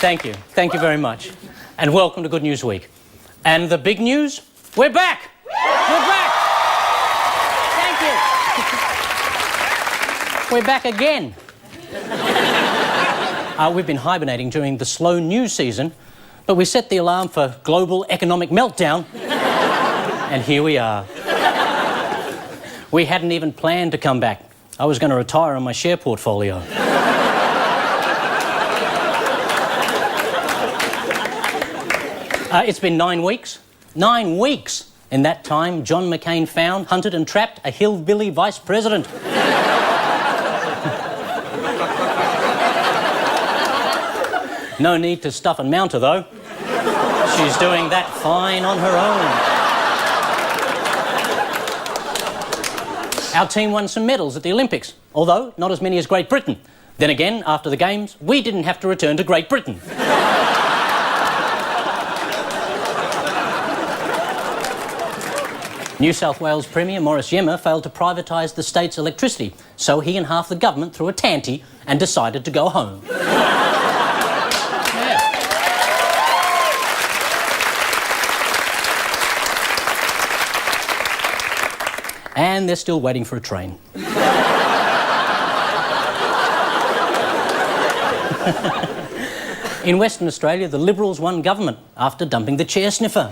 Thank you. Thank you very much. And welcome to Good News Week. And the big news? We're back! We're back! Thank you. We're back again. We've been hibernating during the slow news season, but we set the alarm for global economic meltdown, and here we are. We hadn't even planned to come back. I was going to retire on my share portfolio. It's been 9 weeks. 9 weeks! In that time, John McCain found, hunted and trapped a hillbilly vice president. No need to stuff and mount her, though. She's doing that fine on her own. Our team won some medals at the Olympics, although not as many as Great Britain. Then again, after the Games, we didn't have to return to Great Britain. New South Wales Premier Maurice Yemmer failed to privatise the state's electricity, so he and half the government threw a tanty and decided to go home. And they're still waiting for a train. In Western Australia, the Liberals won government after dumping the chair sniffer.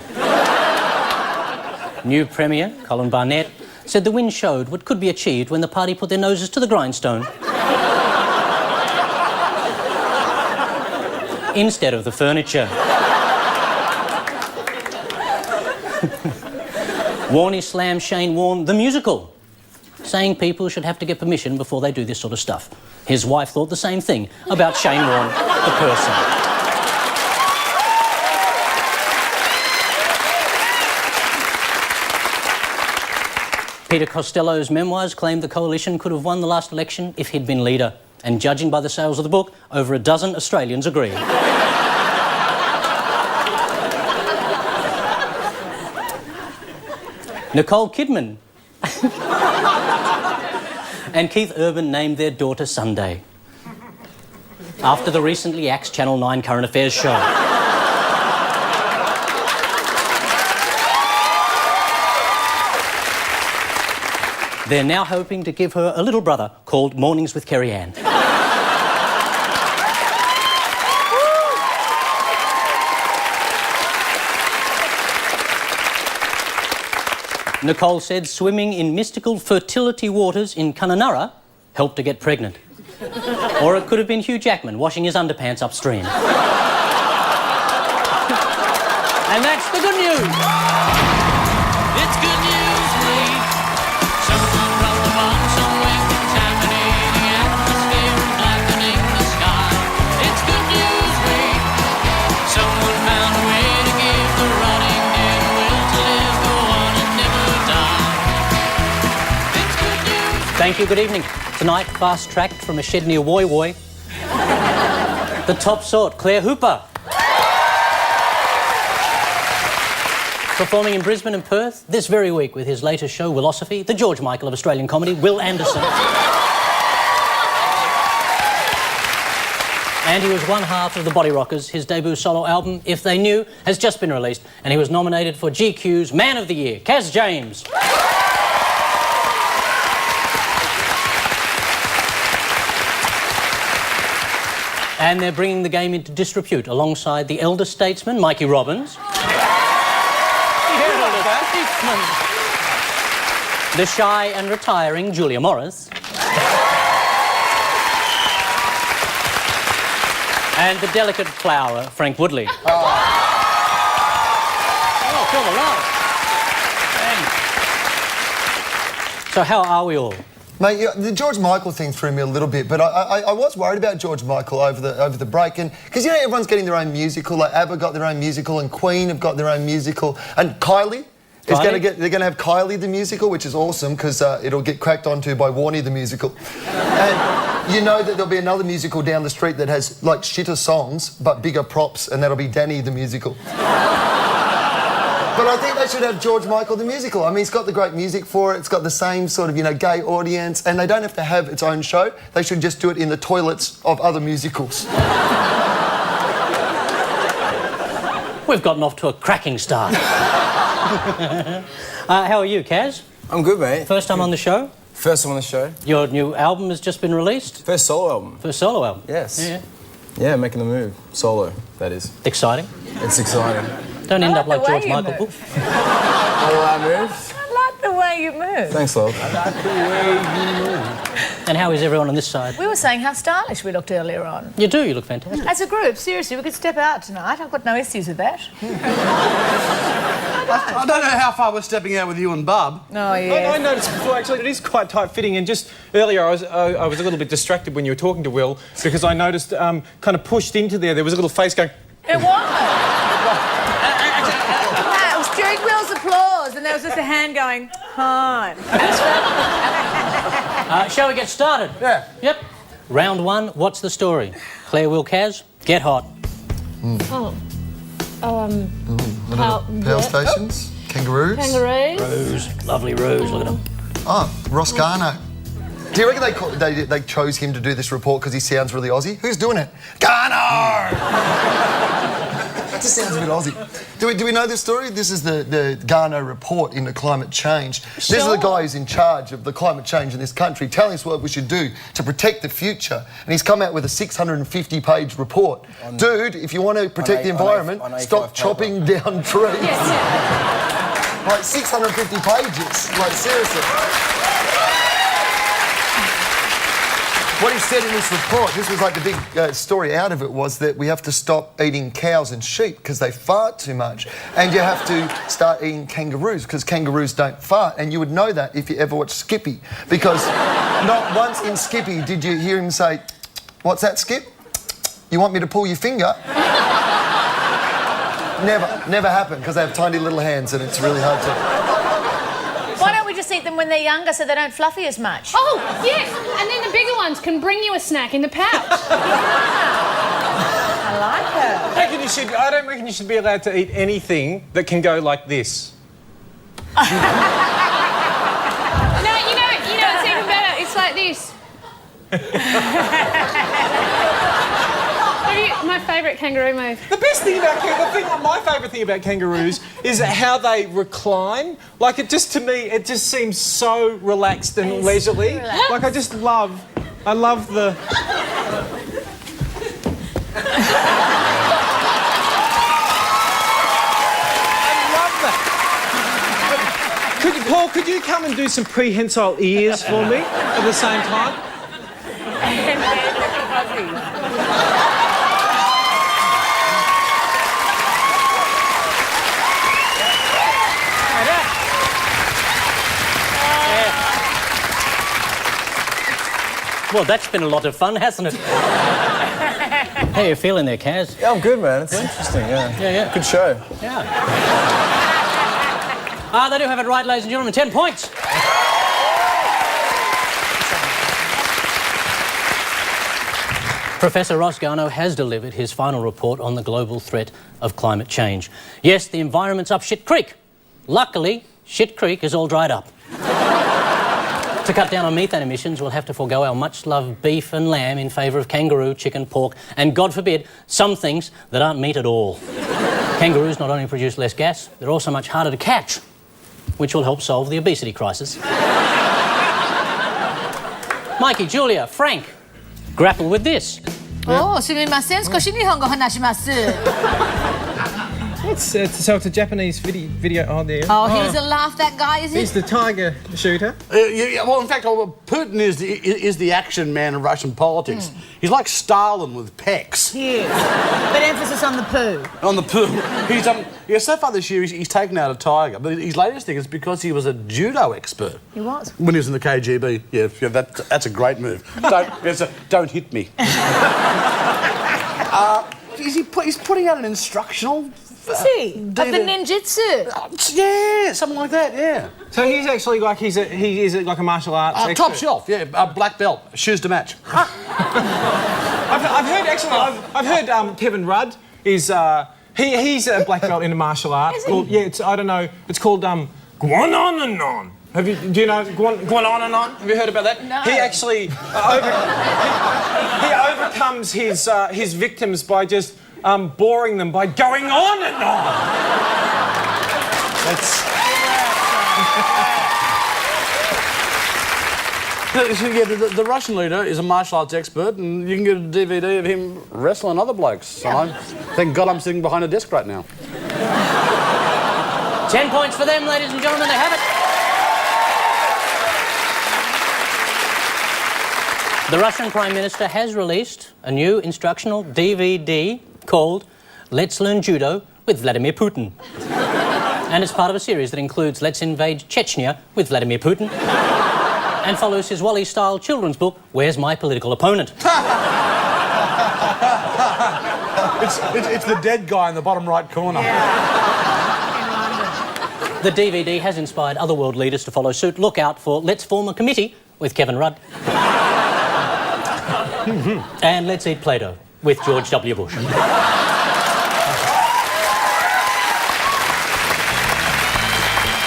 New Premier, Colin Barnett, said the win showed what could be achieved when the party put their noses to the grindstone. Instead of the furniture. Warney slammed Shane Warne the musical, saying people should have to get permission before they do this sort of stuff. His wife thought the same thing about Shane Warne, the person. Peter Costello's memoirs claimed the coalition could have won the last election if he'd been leader, and judging by the sales of the book, over a dozen Australians agree. Nicole Kidman and Keith Urban named their daughter Sunday after the recently axed Channel 9 Current Affairs show. They're now hoping to give her a little brother called Mornings with Kerry Ann. Nicole said swimming in mystical fertility waters in Kununurra helped to get pregnant. Or it could have been Hugh Jackman washing his underpants upstream. And that's the good news. It's good news week. Someone dropped a bomb somewhere, contaminating the atmosphere and blackening the sky. It's good news week. Someone found a way to give the rotting dead a will to live, go on and never die. It's good news. Thank you, good evening. Tonight, fast-tracked from a shed near Woy Woy, the top sort, Claire Hooper. Performing in Brisbane and Perth this very week with his latest show, Willosophy, the George Michael of Australian comedy, Wil Anderson. And he was one half of the Body Rockers. His debut solo album, If They Knew, has just been released, and he was nominated for GQ's Man of the Year, Kaz James. And they're bringing the game into disrepute alongside the elder statesman, Mikey Robbins. The shy and retiring Julia Morris. And the delicate flower, Frank Woodley. Oh, feel the love. Thanks. So how are we all? Mate, yeah, the George Michael thing threw me a little bit, but I was worried about George Michael over the break, and because, you know, everyone's getting their own musical, like ABBA got their own musical, and Queen have got their own musical, and Kylie is they're going to have Kylie the musical, which is awesome because it'll get cracked onto by Warney the musical. And you know that there'll be another musical down the street that has like shitter songs but bigger props, and that'll be Danny the musical. But I think they should have George Michael the musical. I mean, he's got the great music for it. It's got the same sort of, you know, gay audience, and they don't have to have its own show. They should just do it in the toilets of other musicals. We've gotten off to a cracking start. How are you, Kaz? I'm good, mate. First time on the show? First time on the show. Your new album has just been released? First solo album. First solo album? Yes. Yeah. Yeah, making the move. Solo, that is. Exciting? It's exciting. Don't end up like George you Michael. move. All I move. I like the way you move. Thanks, love. And how is everyone on this side? We were saying how stylish we looked earlier on. You do, you look fantastic. As a group, seriously, we could step out tonight. I've got no issues with that. I don't know how far we're stepping out with you and Bub. Oh, yeah. I noticed before, actually, it is quite tight-fitting, and just earlier I was a little bit distracted when you were talking to Wil, because I noticed, kind of pushed into there was a little face going... It was. It was during Will's applause, and there was just a hand going, hi. Shall we get started? Yeah. Yep. Round one, what's the story? Claire, Wil, Kaz, get hot. Power stations, kangaroos. Rose, lovely Rose, look at them. Oh, Ross Garno. Do you reckon they chose him to do this report because he sounds really Aussie? Who's doing it? Garno! That just sounds a bit Aussie. Do we know this story? This is the Garno report into climate change. This is the guy who's in charge of the climate change in this country, telling us what we should do to protect the future. And he's come out with a 650-page report. Dude, if you want to protect the environment, stop chopping down trees. Like 650 pages. Like, seriously. What he said in this report, this was like the big story out of it, was that we have to stop eating cows and sheep because they fart too much. And you have to start eating kangaroos because kangaroos don't fart. And you would know that if you ever watched Skippy. Because not once in Skippy did you hear him say, "What's that, Skip? You want me to pull your finger?" Never happened because they have tiny little hands and it's really hard to... Why don't we just eat them when they're younger so they don't fluffy as much? Oh, yes, and then the bigger ones can bring you a snack in the pouch. I like her. I don't reckon you should be allowed to eat anything that can go like this. No, you know, it's even better. It's like this. My favourite kangaroo move. The best thing about my favourite thing about kangaroos is how they recline. Like, it just, to me, it just seems so relaxed and leisurely. Like, I love the... Paul, could you come and do some prehensile ears for me at the same time? Well, that's been a lot of fun, hasn't it? How are you feeling there, Kaz? Yeah, I'm good, man. It's interesting, yeah. Yeah. Good show. Yeah. They do have it right, ladies and gentlemen. 10 points. Professor Ross Garno has delivered his final report on the global threat of climate change. Yes, the environment's up shit creek. Luckily, shit creek is all dried up. To cut down on methane emissions, we'll have to forego our much-loved beef and lamb in favour of kangaroo, chicken, pork, and, God forbid, some things that aren't meat at all. Kangaroos not only produce less gas, they're also much harder to catch, which will help solve the obesity crisis. Mikey, Julia, Frank, grapple with this. Oh, sumimasen, skoshi nihongo hanashimasu. So it's a Japanese video. Oh, there. Oh, he was a laugh, that guy, is he? He's the tiger shooter. Well, in fact, Putin is the action man of Russian politics. He's like Stalin with pecs. He is. But emphasis on the poo. On the poo. So far this year, he's taken out a tiger. But his latest thing is because he was a judo expert. He was. When he was in the KGB. Yeah, that's a great move. Don't hit me. He's putting out an instructional... Is he? Of the ninjutsu? Yeah, something like that, yeah. So he's actually like, he is like a martial arts expert. Top shelf, yeah. Black belt, shoes to match. I've heard Kevin Rudd is he's a black belt in martial arts. Is he? Called, yeah, I don't know. It's called Guanananon. Do you know Guanananon? Have you heard about that? No. He actually he overcomes his victims by just boring them by going on and on. The Russian leader is a martial arts expert, and you can get a DVD of him wrestling other blokes. Yeah. Thank God I'm sitting behind a desk right now. 10 points for them, ladies and gentlemen. They have it. The Russian Prime Minister has released a new instructional DVD called Let's Learn Judo with Vladimir Putin. And it's part of a series that includes Let's Invade Chechnya with Vladimir Putin and follows his Wally-style children's book, Where's My Political Opponent? It's the dead guy in the bottom right corner. The DVD has inspired other world leaders to follow suit. Look out for Let's Form a Committee with Kevin Rudd. And Let's Eat Play-Doh with George W. Bush.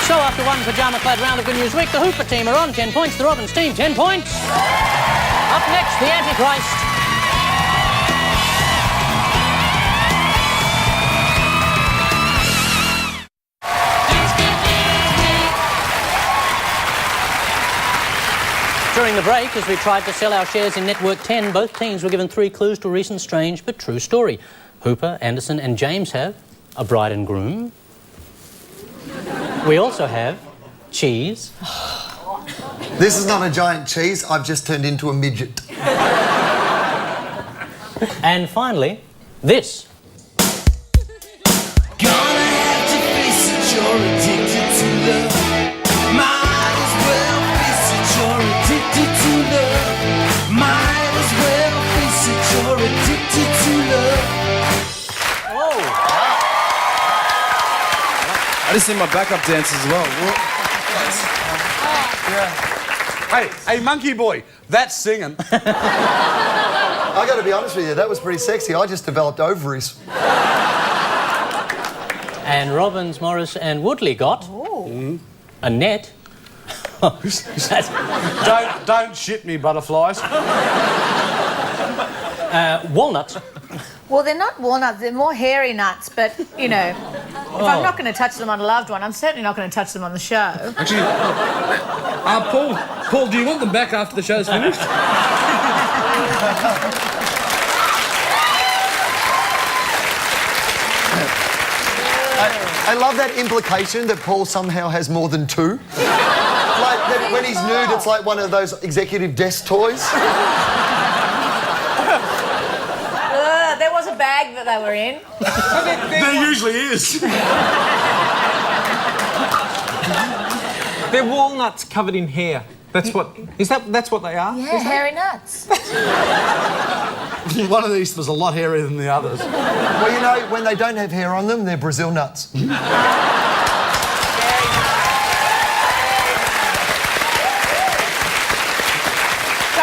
So after one pyjama-clad round of Good News Week, the Hooper team are on 10 points, the Robbins team 10 points. Up next, the Antichrist. During the break, as we tried to sell our shares in Network 10, both teams were given 3 clues to a recent strange but true story. Hooper, Anderson and James have a bride and groom. We also have cheese. This is not a giant cheese. I've just turned into a midget. And finally, this. Gonna have to face it, you're addicted to love. Might as well face it, you're addicted to love. Might as well face it, you're addicted to love. Oh! I just did my backup dance as well. Hey, Monkey Boy, that's singing. I got to be honest with you, that was pretty sexy. I just developed ovaries. And Robbins, Morris and Woodley got a net. Don't shit me, butterflies. Walnuts. Well, they're not walnuts, they're more hairy nuts, but, you know, if I'm not going to touch them on a loved one, I'm certainly not going to touch them on the show. Actually, Paul, do you want them back after the show's finished? I love that implication that Paul somehow has more than 2. Like, that when he's nude, it's like one of those executive desk toys. There was a bag that they were in. There usually is. They're walnuts covered in hair. That's what they are? Yeah, hairy nuts. One of these was a lot hairier than the others. Well, you know, when they don't have hair on them, they're Brazil nuts. Top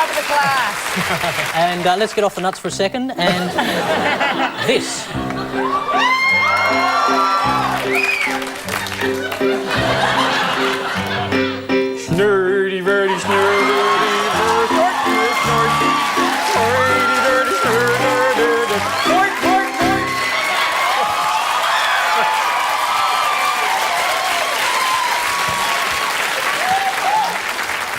of the class. And let's get off the nuts for a second. And this. Snurdy, verdy, snurdy,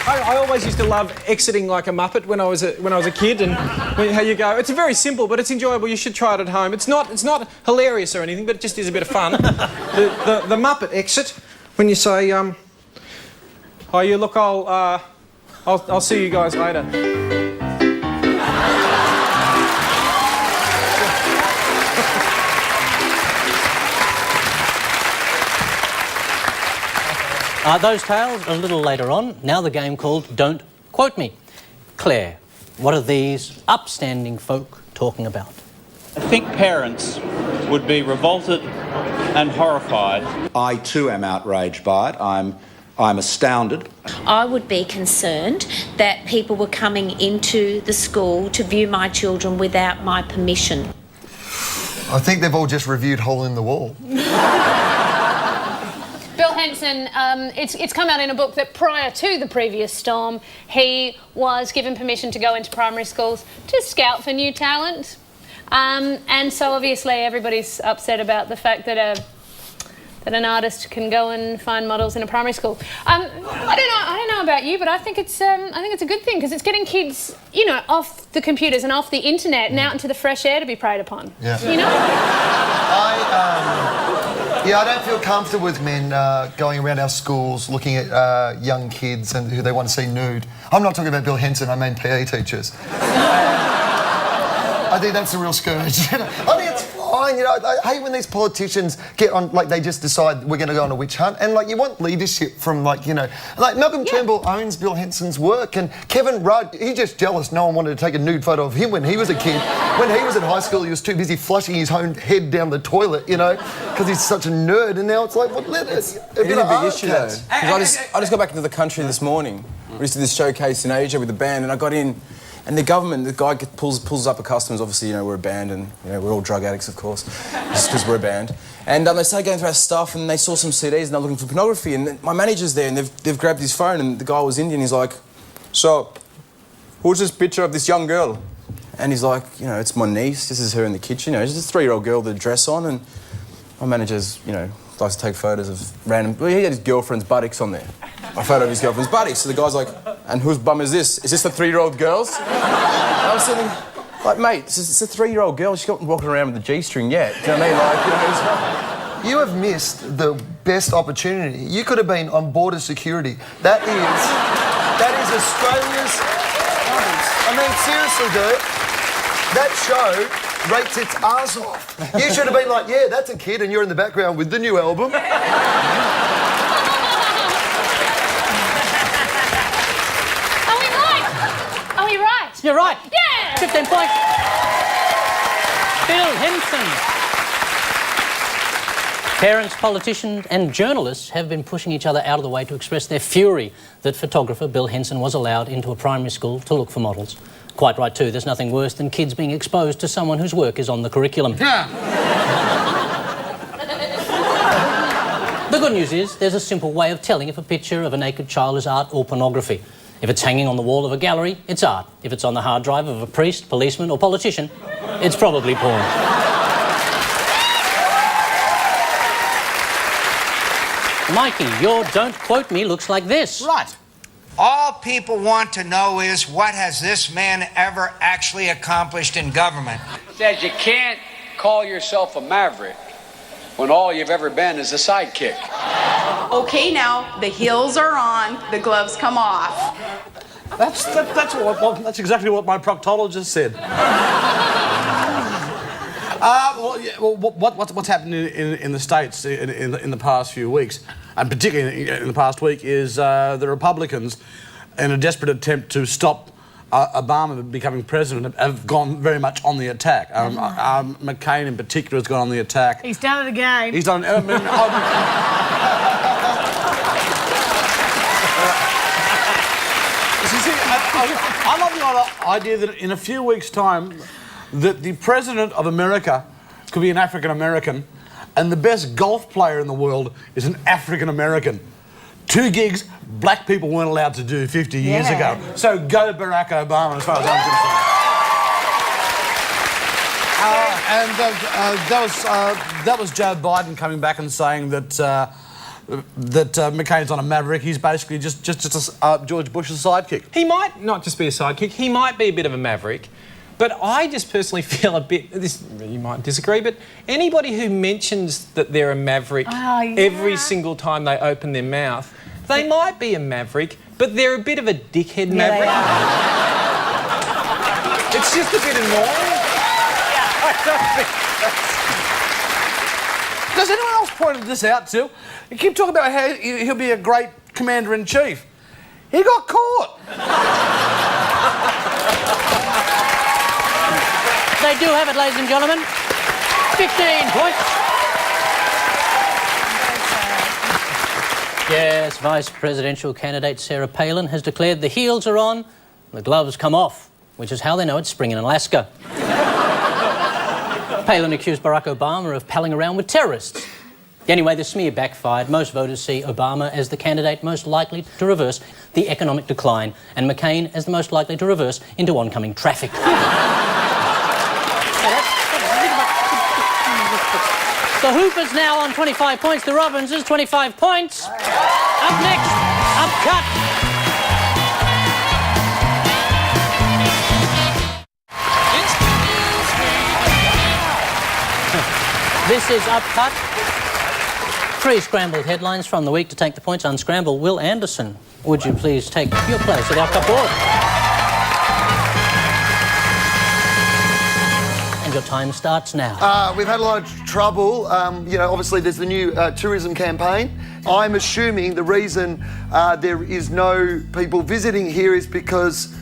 I always used to love exiting like a Muppet when I was a kid, and how you go. It's very simple, but it's enjoyable. You should try it at home. It's not hilarious or anything, but it just is a bit of fun. The Muppet exit when you say, "Oh, yeah, look, I'll see you guys later." Those tales a little later on. Now the game called Don't Quote Me. Claire, what are these upstanding folk talking about? I think parents would be revolted and horrified. I too am outraged by it. I'm astounded. I would be concerned that people were coming into the school to view my children without my permission. I think they've all just reviewed Hole in the Wall. Wil Henson, it's come out in a book that prior to the previous storm, he was given permission to go into primary schools to scout for new talent. And so obviously everybody's upset about the fact that an artist can go and find models in a primary school. I don't know about you, but I think it's a good thing because it's getting kids, you know, off the computers and off the internet and out into the fresh air to be preyed upon. Yeah. You know? I don't feel comfortable with men going around our schools looking at young kids and who they want to see nude. I'm not talking about Bill Henson, I mean PE teachers. I think that's a real scourge. You know? I think it's fine, you know. I hate when these politicians get on, like, they just decide we're going to go on a witch hunt. And, like, you want leadership from, like, you know, like Malcolm Turnbull owns Bill Henson's work, and Kevin Rudd, he's just jealous no one wanted to take a nude photo of him when he was a kid. When he was in high school, he was too busy flushing his own head down the toilet, you know, because he's such a nerd. And now it's like, well, it's a big issue, though. Because I just got back into the country this morning. We just did this showcase in Asia with a band, and I got in. And the government, the guy pulls up a customs. Obviously, you know, we're a band and, you know, we're all drug addicts, of course, just because we're a band. And they started going through our stuff and they saw some CDs and they're looking for pornography. And my manager's there and they've grabbed his phone and the guy was Indian. He's like, so, who's this picture of this young girl? And he's like, you know, it's my niece. This is her in the kitchen. You know, she's a 3-year-old girl with a dress on. And my manager's, you know, likes to take photos of random... Well, he had his girlfriend's buttocks on there. A photo of his girlfriend's buttocks. So the guy's like, and whose bum is this? Is this the 3-year-old girl's? And I was sitting like, mate, it's a 3-year-old girl. She's not walking around with a G-string yet. Do you know what I mean? Like, you know, you have missed the best opportunity. You could have been on border security. That is Australia's... I mean, seriously, dude. That show rates its arse off. You should have been like, yeah, that's a kid, and you're in the background with the new album. Are we right? You're right. Yeah! 15 points. Bill Henson. Parents, politicians and journalists have been pushing each other out of the way to express their fury that photographer Bill Henson was allowed into a primary school to look for models. Quite right too, there's nothing worse than kids being exposed to someone whose work is on the curriculum. The good news is there's a simple way of telling if a picture of a naked child is art or pornography. If it's hanging on the wall of a gallery, it's art. If it's on the hard drive of a priest, policeman or politician, it's probably porn. Mikey, your don't quote me looks like this. Right. All people want to know is what has this man ever actually accomplished in government? Says you can't call yourself a maverick when all you've ever been is a sidekick. Okay, now the heels are on, the gloves come off. That's exactly what my proctologist said. What's happened in the States in the past few weeks, and particularly in the past week, is the Republicans, in a desperate attempt to stop Obama becoming president, have gone very much on the attack. McCain in particular has gone on the attack. He's done it again. He's done... I love the idea that in a few weeks' time that the President of America could be an African-American and the best golf player in the world is an African-American. 2 gigs black people weren't allowed to do 50 years ago. So go Barack Obama as far as I'm concerned. That was Joe Biden coming back and saying that McCain's on a maverick. He's basically just George Bush's sidekick. He might not just be a sidekick, he might be a bit of a maverick. But I just personally feel a bit, you might disagree, but anybody who mentions that they're a maverick every single time they open their mouth, they might be a maverick, but they're a bit of a dickhead maverick. It's just a bit annoying. I don't think Does anyone else pointed this out too? You keep talking about how he'll be a great commander-in-chief. He got caught. They do have it, ladies and gentlemen. 15 points. Yes, Vice Presidential candidate Sarah Palin has declared the heels are on, the gloves come off, which is how they know it's spring in Alaska. Palin accused Barack Obama of palling around with terrorists. Anyway, the smear backfired. Most voters see Obama as the candidate most likely to reverse the economic decline and McCain as the most likely to reverse into oncoming traffic. The Hoopers now on 25 points. The Robinsons, 25 points. Up next, Upcut. This is Upcut. 3 scrambled headlines from the week to take the points. Unscramble. Wil Anderson, would you please take your place at the Upcut board? And your time starts now. We've had a lot of trouble. You know, obviously there's the new tourism campaign. I'm assuming the reason there is no people visiting here is because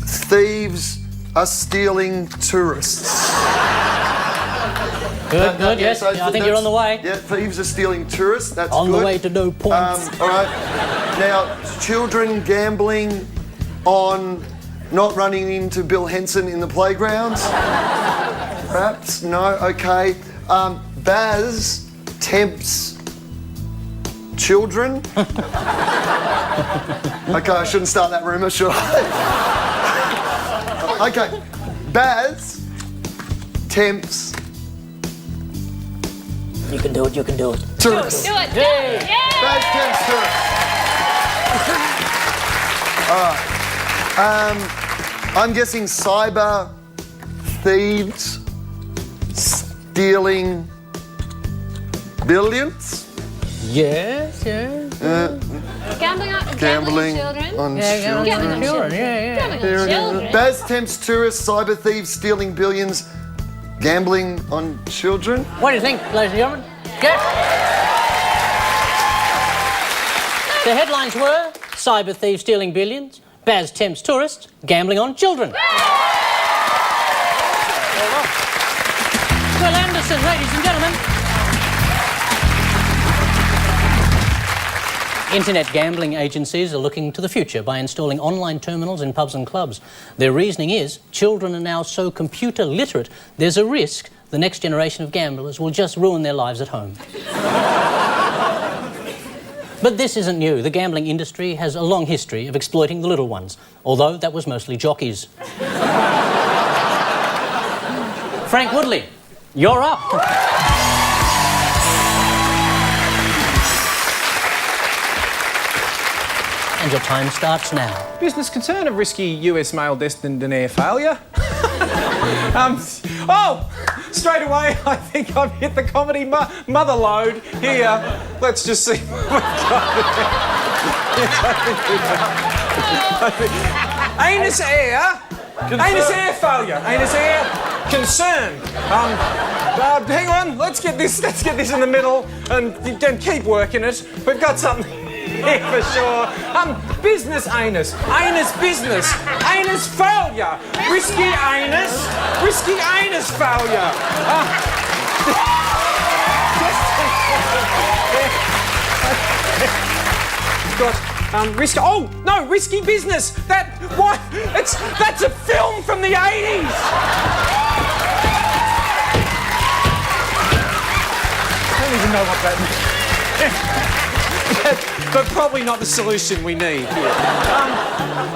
thieves are stealing tourists. Good, yes. So I think you're on the way. Yeah, thieves are stealing tourists. That's on good. the way to no points. All right. Now, children gambling on not running into Bill Henson in the playgrounds. Perhaps no. Okay. Baz tempts children. Okay, I shouldn't start that rumour, should I? Okay. Baz tempts. You can do it, you can do it. Tourists. Do it. Yay! Baz tempts tourists. All right. I'm guessing cyber thieves stealing billions. Yes. Gambling on children. on Gambling on children. Gambling on children. Baz tempts tourists, cyber thieves stealing billions, gambling on children. What do you think, ladies and gentlemen? Guess. The headlines were cyber thieves stealing billions, Baz tempts tourists, gambling on children. Wil Anderson, ladies and gentlemen. Internet gambling agencies are looking to the future by installing online terminals in pubs and clubs. Their reasoning is children are now so computer literate, there's a risk the next generation of gamblers will just ruin their lives at home. But this isn't new. The gambling industry has a long history of exploiting the little ones, although that was mostly jockeys. Frank Woodley, you're up. And your time starts now. Business concern of risky US mail destined an air failure. Straight away, I think I've hit the comedy mother load here. Let's just see what we've got. Anus air. Anus air failure. Anus air concern. Hang on. Let's get this in the middle and keep working it. We've got something here for sure. Business anus. Anus business. Anus failure. Risky anus. Risky anus failure. Got risky. Oh no, risky business. That's a film from the 80s. I don't even know what that means. But probably not the solution we need here.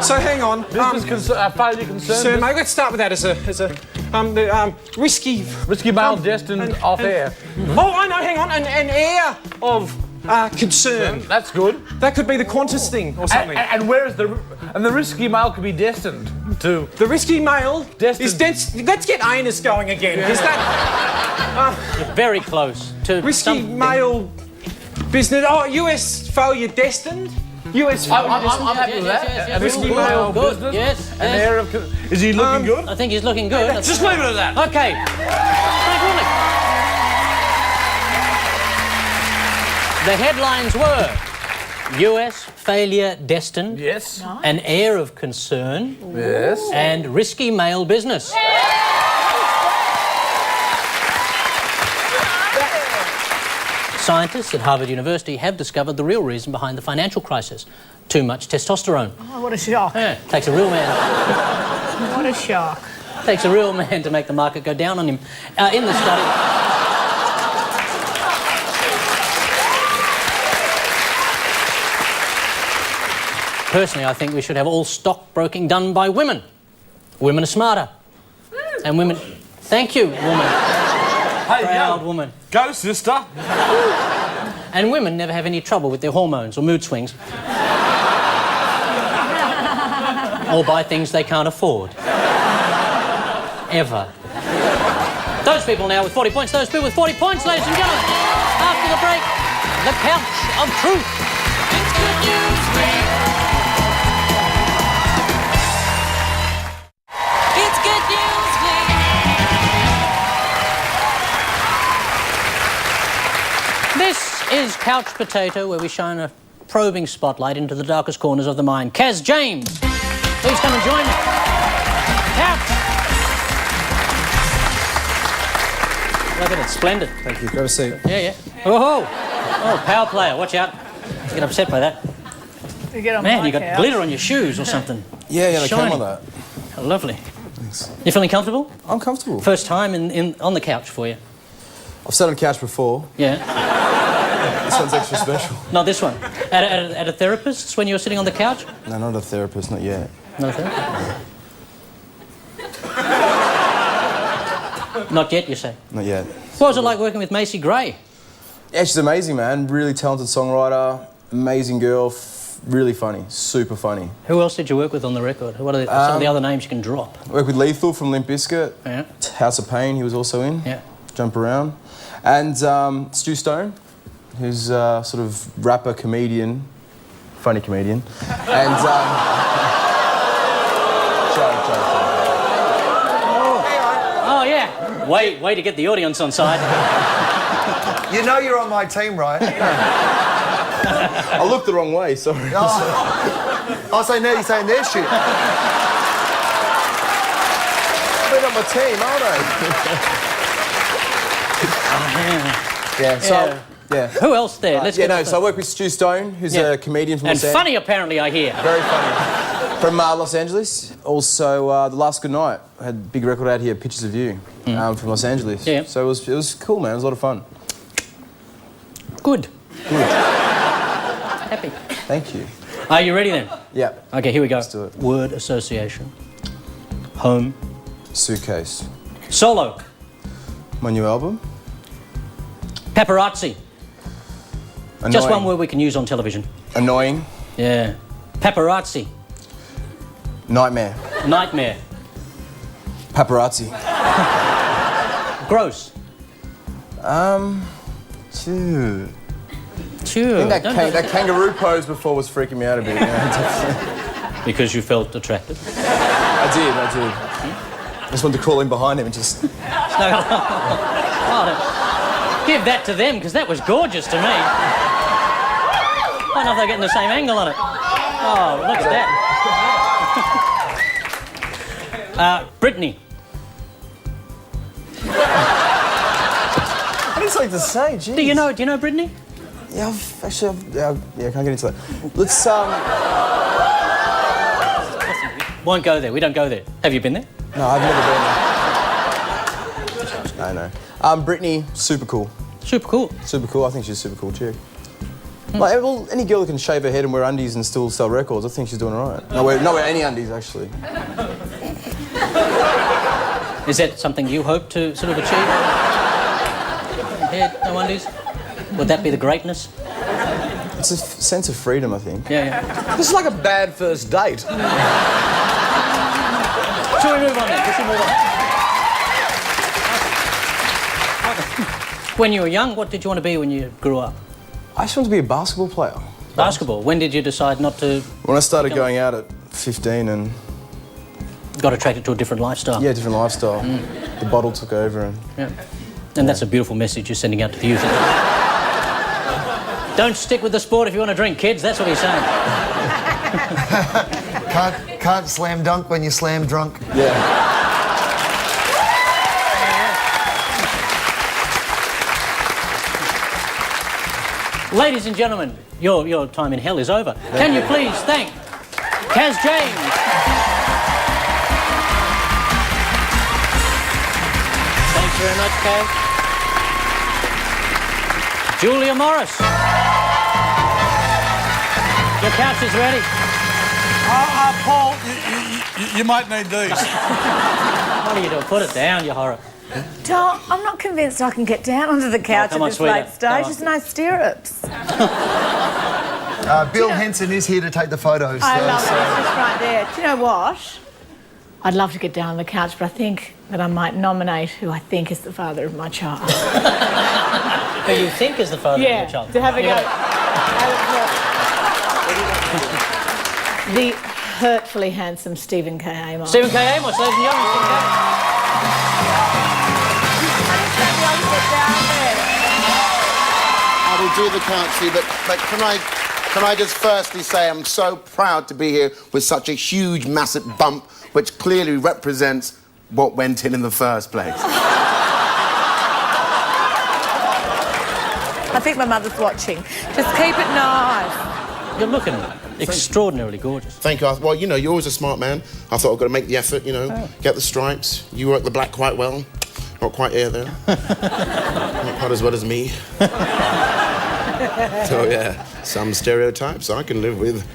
So hang on. Business failure concern. So mate, let's start with that as a risky mail destined off air. Oh, I know. Hang on, an air of concern. That's good. That could be the Qantas thing or something. And where is the risky mail could be destined to? The risky mail destined. Let's get anus going again. Is that You're very close to risky something. mail business? Oh, US failure destined. US failure destined. I'm happy with that. Yes. Risky Good, mail good. business. Yes. An air of. Is he looking good? I think he's looking good. Just leave it at that. Okay. Frank Woodley. The headlines were US failure destined. Yes. An air of concern. Yes. And risky mail business. Scientists at Harvard University have discovered the real reason behind the financial crisis. Too much testosterone. Oh, what a shock. Yeah, takes a real man. What a shock. Takes a real man to make the market go down on him. In the study... Personally, I think we should have all stockbroking done by women. Women are smarter. And women... Thank you, woman. Hey, Proud woman. Go, sister. And women never have any trouble with their hormones or mood swings. Or buy things they can't afford. Ever. Those people now with 40 points, those people with 40 points, ladies and gentlemen. After the break, the couch of truth. It's Good News Week. It's Good News Week. This is Couch Potato, where we shine a probing spotlight into the darkest corners of the mind. Kaz James, please come and join me. Couch. Look at it, splendid. Thank you. Grab a seat. Yeah. Oh, power player, watch out. You get upset by that. You get on Man, my you got couch. glitter on your shoes or something. Yeah, they Shiny. came on that. Oh, lovely. Thanks. You feeling comfortable? I'm comfortable. First time on the couch for you. I've sat on the couch before. Yeah. This one's extra special. Not this one. At a therapist's when you were sitting on the couch? No, not a therapist, not yet. Not a therapist? Not yet, you say? Not yet. What was it like working with Macy Gray? Yeah, she's amazing, man. Really talented songwriter, amazing girl, really funny, super funny. Who else did you work with on the record? What are some of the other names you can drop? I worked with Lethal from Limp Bizkit. Yeah. House of Pain, he was also in. Yeah. Jump Around. And Stu Stone, who's sort of rapper, comedian, funny comedian. And... Oh, yeah. Way to get the audience on side. You know you're on my team, right? I looked the wrong way, sorry. I'll say no, you're saying their shit. They're on my team, aren't they? Yeah, so... Yeah. Who else there? Let's get so I work with Stu Stone, who's a comedian from Los Angeles. And funny, apparently, I hear. Very funny. From Los Angeles. Also, The Last Good Night. I had a big record out here, Pictures of You, from Los Angeles. Yeah. So it was cool, man. It was a lot of fun. Good. Happy. Thank you. Are you ready then? Yeah. Okay, here we go. Let's do it. Word association. Home. Suitcase. Solo. My new album. Paparazzi. Annoying. Just one word we can use on television. Annoying. Yeah. Paparazzi. Nightmare. Nightmare. Paparazzi. Gross. Chew. Chew. I think that kangaroo pose before was freaking me out a bit. Yeah, because you felt attracted? I did. I just wanted to crawl in behind him and just... Give that to them, because that was gorgeous to me. I don't know if they're getting the same angle on it. Oh, look at that. Brittany. I didn't like to say, geez. Do you know Brittany? Yeah, I can't get into that. Let's, Won't go there. We don't go there. Have you been there? No, I've never been there. I know. Brittany, super cool. Super cool? Super cool. I think she's a super cool chick. Like, well, any girl that can shave her head and wear undies and still sell records, I think she's doing all right. No wear any undies, actually. Is that something you hope to sort of achieve? Head, no undies? Would that be the greatness? It's a sense of freedom, I think. Yeah. This is like a bad first date. Should we move on then? We should move on. When you were young, what did you want to be when you grew up? I just wanted to be a basketball player. Basketball? When did you decide not to... When I started going out at 15 and... Got attracted to a different lifestyle? Yeah, different lifestyle. The bottle took over and... Yeah. And that's a beautiful message you're sending out to the youth. Don't stick with the sport if you want to drink, kids. That's what he's saying. Can't slam dunk when you're slam drunk. Yeah. Ladies and gentlemen, your time in hell is over. Can you please thank Kaz James? Thanks very much, Kaz. Julia Morris. Your couch is ready. Paul, you might need these. What are you doing? Put it down, you horror. Dom, I'm not convinced I can get down onto the couch at this late stage. There's no stirrups. Bill Henson is here to take the photos. I love it. It's just right there. Do you know what? I'd love to get down on the couch, but I think that I might nominate who I think is the father of my child. Who you think is the father of your child? To have a go. The hurtfully handsome Stephen K. Amos. Stephen K. Amos, ladies and gentlemen. I will do the country, but can I just firstly say I'm so proud to be here with such a huge, massive bump, which clearly represents what went in the first place. I think my mother's watching. Just keep it nice. You're looking extraordinarily gorgeous. Thank you. Well, you know, you're always a smart man. I thought I've got to make the effort, you know, get the stripes. You work the black quite well. Not quite here, though. Not quite as well as me. So, yeah, some stereotypes I can live with.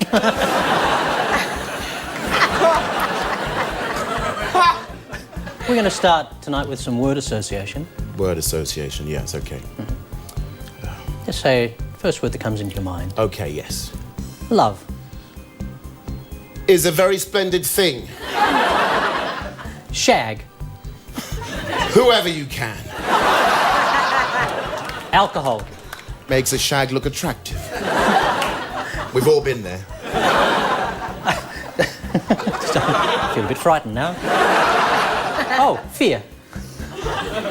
We're going to start tonight with some word association. Word association, yes, OK. Just say first word that comes into your mind. OK, yes. Love. Is a very splendid thing. Shag. Whoever you can. Alcohol. Makes a shag look attractive. We've all been there. I feel a bit frightened now. Oh, fear.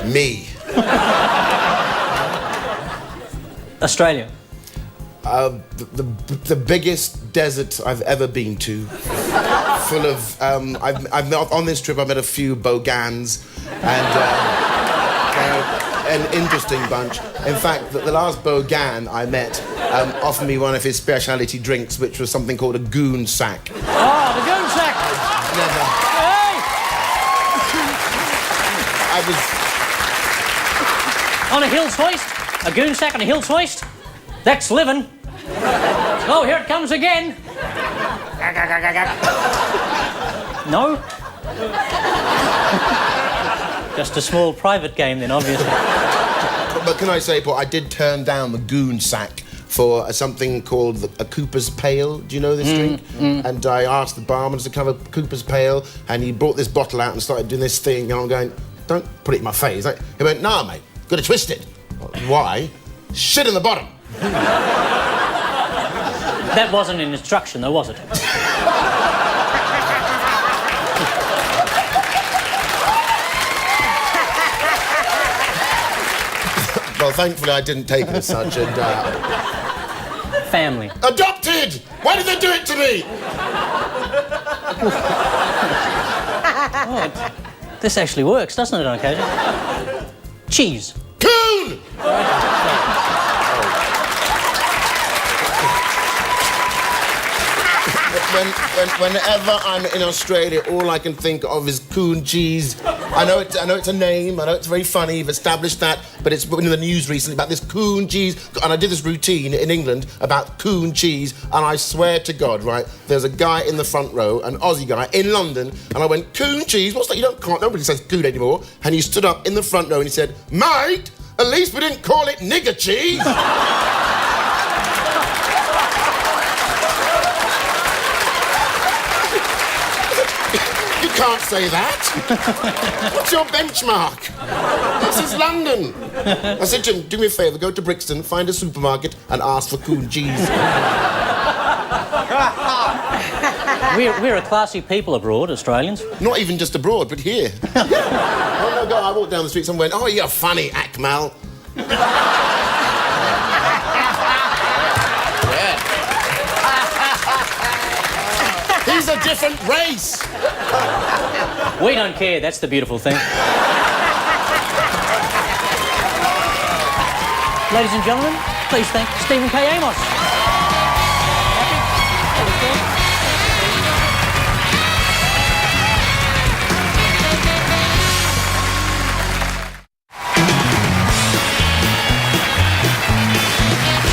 Me. Australia. The biggest desert I've ever been to. Full of... I've on this trip I've met a few bogans and an interesting bunch. In fact, the last bogan I met offered me one of his speciality drinks, which was something called a goon sack. Oh, the goon sack! Never. Hey! I was... On a hill's hoist? A goon sack on a hill's hoist? That's living. Oh, here it comes again. No? Just a small private game then, obviously. But can I say, Paul, I did turn down the goon sack for something called a Cooper's Pale. Do you know this drink? And I asked the barman to cover Cooper's Pale, and he brought this bottle out and started doing this thing, and I'm going, don't put it in my face. He went, nah, mate, got to twist it. Why? Shit in the bottom. That wasn't an instruction, though, was it? Well, thankfully, I didn't take it as such, and... Family. Adopted! Why did they do it to me? Oh, this actually works, doesn't it, on occasion? Cheese. Coon! Whenever I'm in Australia, all I can think of is coon cheese. I know it's a name, I know it's very funny, you've established that, but it's been in the news recently about this coon cheese, and I did this routine in England about coon cheese, and I swear to God, right, there's a guy in the front row, an Aussie guy, in London, and I went, coon cheese? What's that? Nobody says coon anymore. And he stood up in the front row and he said, mate, at least we didn't call it nigger cheese. You can't say that. What's your benchmark? This is London. I said, Jim, do me a favour, go to Brixton, find a supermarket and ask for coon cheese. We're a classy people abroad, Australians. Not even just abroad, but here. Oh, no, God, I walked down the street, someone went, oh, you're funny, Akmal. He's a different race. We don't care, that's the beautiful thing. Ladies and gentlemen, please thank Stephen K. Amos.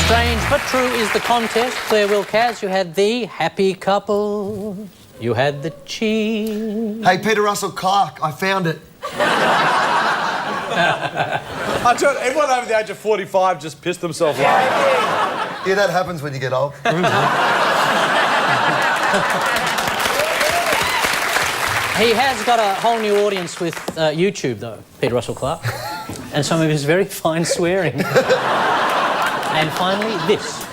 Strange but true is the contest where, Wil Kaz, you had the happy couple, you had the cheese. Hey, Peter Russell Clark, I found it. I tell you, everyone over the age of 45 just pissed themselves laughing. Yeah, that happens when you get old. He has got a whole new audience with YouTube, though, Peter Russell Clark, and some of his very fine swearing. And finally, this.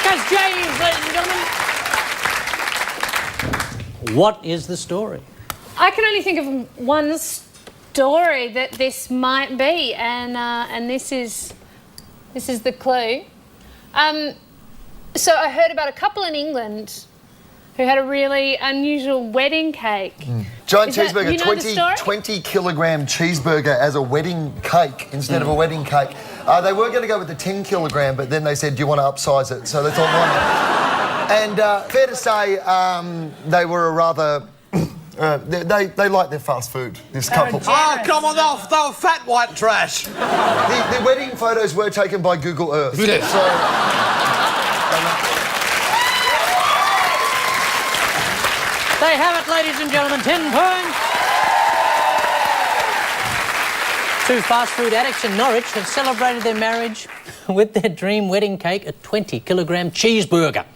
Kaz James, ladies and gentlemen. What is the story? I can only think of one story that this might be, and this is the clue. So I heard about a couple in England who had a really unusual wedding cake. Giant Is that- cheeseburger, you know the story? 20-kilogram cheeseburger as a wedding cake instead of a wedding cake. They were going to go with the 10-kilogram, but then they said, do you want to upsize it? So they thought, why not? And fair to say, they were a rather... they like their fast food, this couple. Oh, come on, they were fat white trash. The wedding photos were taken by Google Earth. Yes. So, They have it, ladies and gentlemen, 10 points. Two fast food addicts in Norwich have celebrated their marriage with their dream wedding cake, a 20-kilogram cheeseburger.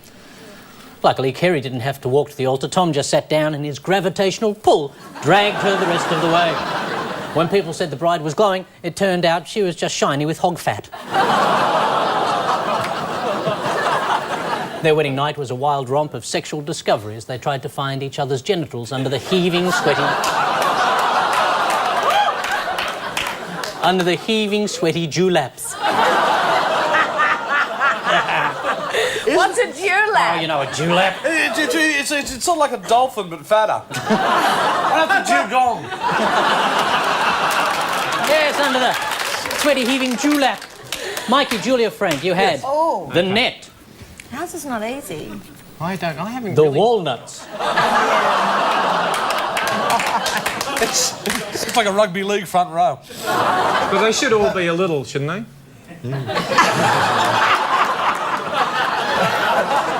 Luckily, Kerry didn't have to walk to the altar. Tom just sat down and his gravitational pull dragged her the rest of the way. When people said the bride was glowing, it turned out she was just shiny with hog fat. Their wedding night was a wild romp of sexual discovery as they tried to find each other's genitals under the heaving, sweaty... under the heaving, sweaty dewlaps. What's a dewlap? Oh, you know, a dewlap. It's sort of like a dolphin, but fatter. And that's a dugong. Yes, under the sweaty, heaving dewlap. Mikey, Julia, Frank, you had the net. How's this not easy? I haven't The really... walnuts. It's like a rugby league front row. But they should all be a little, shouldn't they?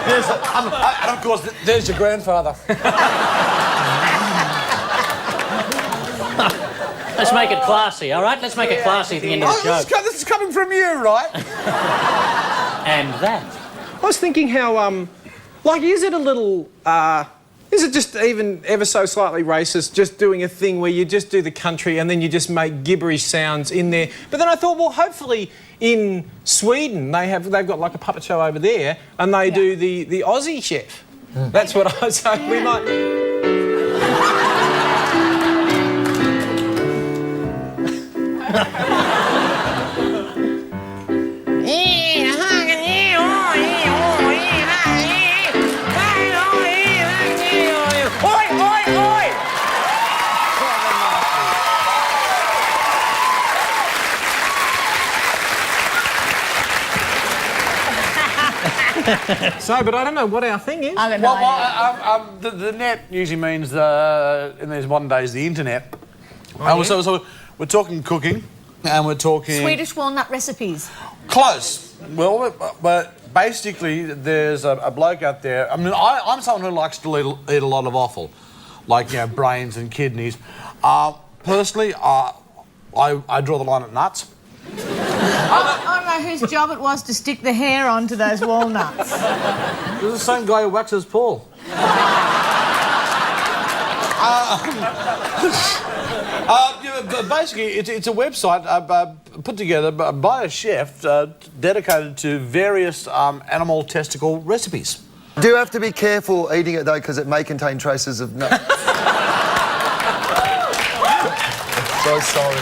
Yes, and of course, there's your grandfather. Let's make it classy, all right? Let's make it classy at the end of the show. This is coming from you, right? And that. I was thinking how, like, is it a little, is it just even ever so slightly racist, just doing a thing where you just do the country and then you just make gibberish sounds in there? But then I thought, well, hopefully in Sweden they've got like a puppet show over there and they do the Aussie chef. That's what I was saying. We might... So, but I don't know what our thing is. I don't know. The net usually means, in these modern days, the internet. So we're talking cooking, and we're talking... Swedish walnut recipes. Close. Well, but basically, there's a bloke out there... I mean, I'm someone who likes to eat a lot of offal, like, you know, brains and kidneys. Personally, I draw the line at nuts. I don't know whose job it was to stick the hair onto those walnuts. It was the same guy who waxes Paul. Basically, it's a website put together by a chef dedicated to various animal testicle recipes. do you have to be careful eating it, though, because it may contain traces of nuts? So sorry.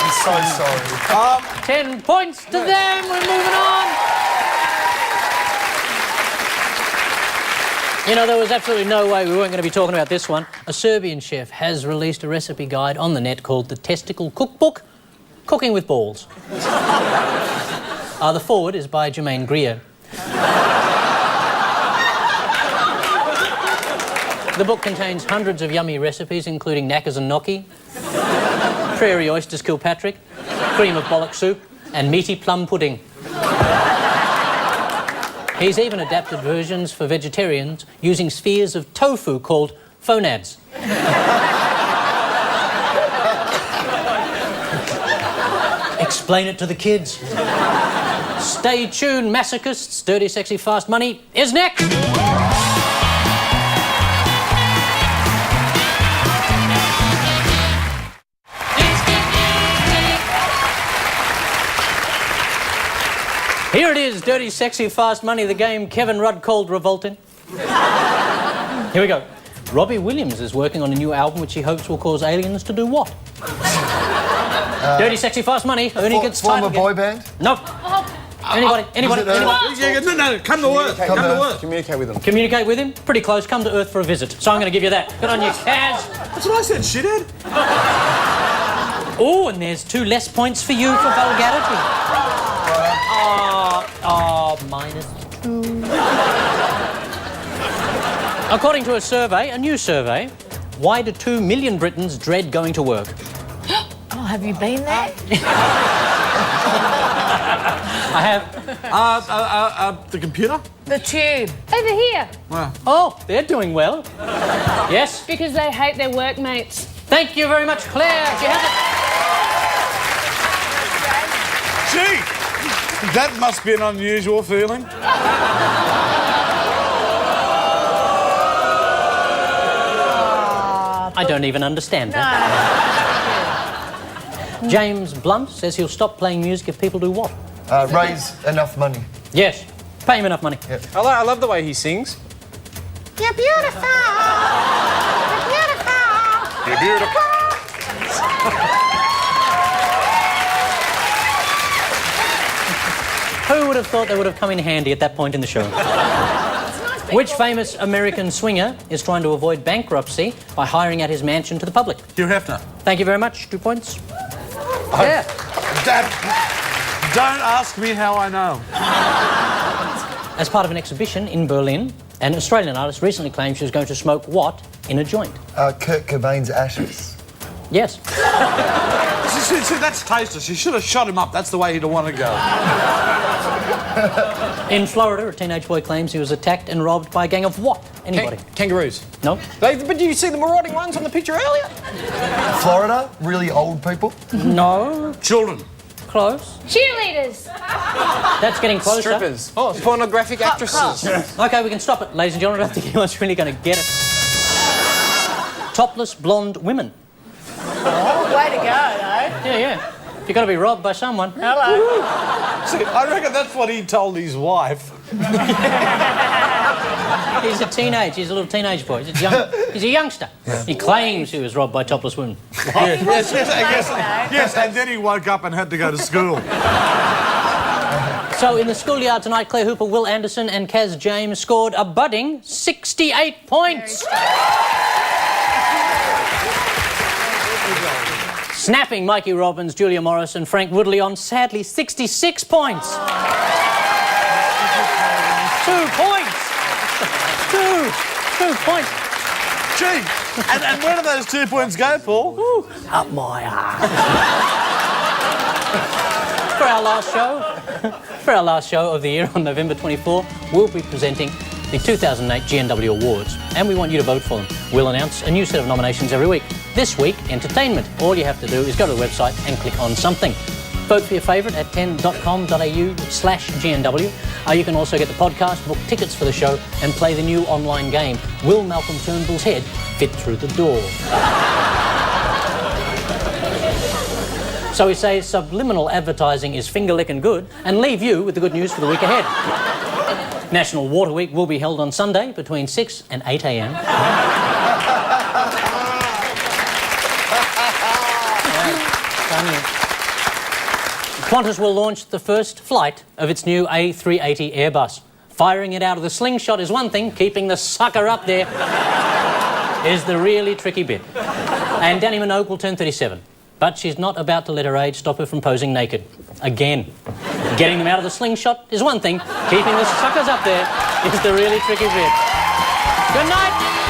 I'm so sorry. 10 points to them. We're moving on. You know, there was absolutely no way we weren't going to be talking about this one. A Serbian chef has released a recipe guide on the net called the Testicle Cookbook, Cooking with Balls. The foreword is by Jermaine Greer. The book contains hundreds of yummy recipes, including knackers and gnocchi, prairie oysters Kilpatrick, cream of bollock soup, and meaty plum pudding. He's even adapted versions for vegetarians using spheres of tofu called phonads. Explain it to the kids. Stay tuned, masochists. Dirty, Sexy, Fast Money is next. Here it is, Dirty, Sexy, Fast Money, the game Kevin Rudd called revolting. Here we go. Robbie Williams is working on a new album which he hopes will cause aliens to do what? Dirty, Sexy, Fast Money. Ernie gets title Former boy band? Nope. Anybody? No, come to Earth. Come to Earth. Communicate with them. Communicate with him? Pretty close. Come to Earth for a visit. So I'm going to give you that. Good on you, Kaz. That's what I said, shithead. Oh, and there's 2 less points for you for vulgarity. -2. According to a survey, a new survey, why do 2 million Britons dread going to work? Oh, have you been there? I have. The computer? The tube. Over here. Oh, they're doing well. Yes? Because they hate their workmates. Thank you very much, Claire. Do you have it? Gee, that must be an unusual feeling. I don't even understand that. James Blunt says he'll stop playing music if people do what? Raise enough money. Yes. Pay him enough money. Yep. I love the way he sings. You're beautiful. You're beautiful. You're beautiful. Who would have thought they would have come in handy at that point in the show? Which famous American swinger is trying to avoid bankruptcy by hiring out his mansion to the public? Hugh Hefner. Thank you very much. 2 points. Yeah. Don't ask me how I know. As part of an exhibition in Berlin, an Australian artist recently claimed she was going to smoke what in a joint? Kurt Cobain's ashes. Yes. See, that's tasteless. You should have shot him up. That's the way he'd want to go. In Florida, a teenage boy claims he was attacked and robbed by a gang of what? Anybody? Kangaroos. No. But did you see the marauding ones on the picture earlier? Florida? Really old people? No. Children. Close. Cheerleaders. That's getting closer. Strippers. Oh, pornographic actresses. Okay, we can stop it. Ladies and gentlemen, I don't think anyone's really going to get it. Topless blonde women. Oh, way to go, though. Yeah. You've got to be robbed by someone. Hello. See, I reckon that's what he told his wife. He's a little teenage boy. He's a youngster. Yeah. He claims he was robbed by topless women. Yes, and then he woke up and had to go to school. So in the schoolyard tonight, Claire Hooper, Wil Anderson and Kaz James scored a budding 68 points. Snapping Mikey Robbins, Julia Morris and Frank Woodley on, sadly, 66 points. 2 points. 2 points. Gee, and where do those 2 points go, Paul? Ooh, up my arse. For our last show of the year on November 24, we'll be presenting the 2008 GNW Awards, and we want you to vote for them. We'll announce a new set of nominations every week. This week, entertainment. All you have to do is go to the website and click on something. Vote for your favourite at 10.com.au/GNW. You can also get the podcast, book tickets for the show, and play the new online game, Will Malcolm Turnbull's Head Fit Through the Door? So we say subliminal advertising is finger-licking good, and leave you with the good news for the week ahead. National Water Week will be held on Sunday between 6 and 8 a.m. Qantas will launch the first flight of its new A380 Airbus. Firing it out of the slingshot is one thing, keeping the sucker up there is the really tricky bit. And Danny Minogue will turn 37, but she's not about to let her age stop her from posing naked. Again. Getting them out of the slingshot is one thing. Keeping the suckers up there is the really tricky bit. Good night.